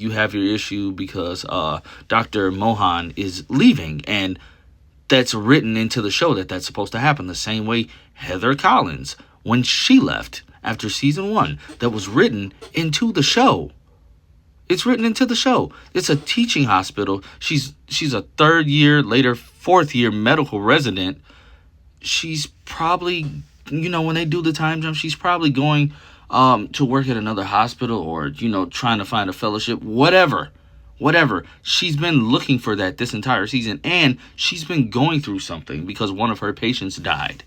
You have your issue because Dr. Mohan is leaving, and that's written into the show that that's supposed to happen. The same way Heather Collins, when she left after season 1, that was written into the show. It's written into the show. It's a teaching hospital. She's a 3rd year, later 4th year medical resident. She's probably, when they do the time jump, she's probably going to work at another hospital, or, trying to find a fellowship, whatever. She's been looking for that this entire season, and she's been going through something because one of her patients died.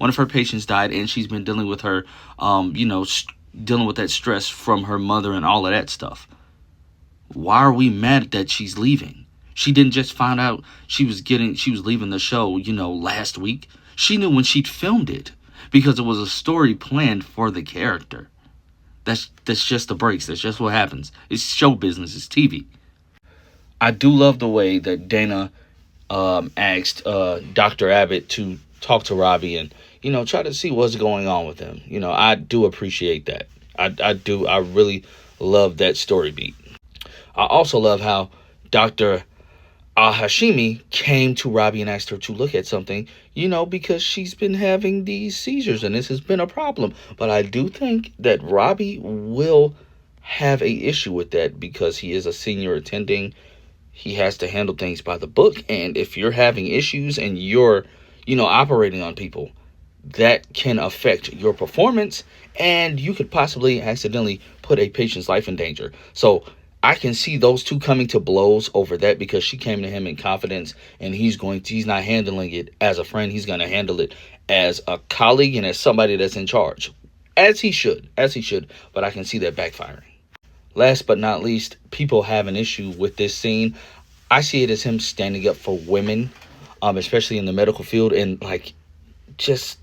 And she's been dealing with her, dealing with that stress from her mother and all of that stuff. Why are we mad that she's leaving? She didn't just find out she was leaving the show, last week. She knew when she'd filmed it, because it was a story planned for the character. That's just the breaks. That's just what happens. It's show business. It's TV. I do love the way that Dana asked Dr. Abbott to talk to Robbie and, try to see what's going on with him. I do appreciate that. I do. I really love that story beat. I also love how Dr. Hashimi came to Robbie and asked her to look at something, because she's been having these seizures and this has been a problem. But I do think that Robbie will have a issue with that because he is a senior attending. He has to handle things by the book. And if you're having issues and you're, operating on people, that can affect your performance, and you could possibly accidentally put a patient's life in danger. So I can see those two coming to blows over that, because she came to him in confidence, and he's not handling it as a friend. He's going to handle it as a colleague and as somebody that's in charge, as he should. But I can see that backfiring. Last but not least, people have an issue with this scene. I see it as him standing up for women, especially in the medical field, and just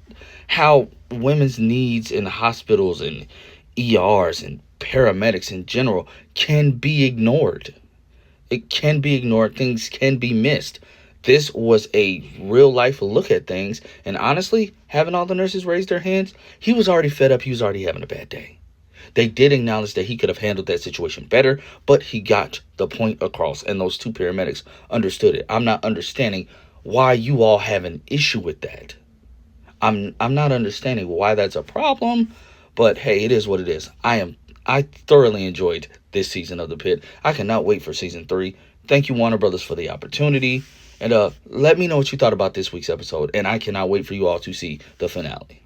how women's needs in hospitals and ERs and paramedics in general can be ignored. It can be ignored. Things can be missed. This was a real life look at things. And honestly, having all the nurses raise their hands, he was already fed up. He was already having a bad day. They did acknowledge that he could have handled that situation better, but he got the point across, and those 2 paramedics understood it. I'm not understanding why you all have an issue with that. I'm not understanding why that's a problem, but hey, it is what it is. I thoroughly enjoyed this season of The Pitt. I cannot wait for season 3. Thank you, Warner Brothers, for the opportunity. And let me know what you thought about this week's episode. And I cannot wait for you all to see the finale.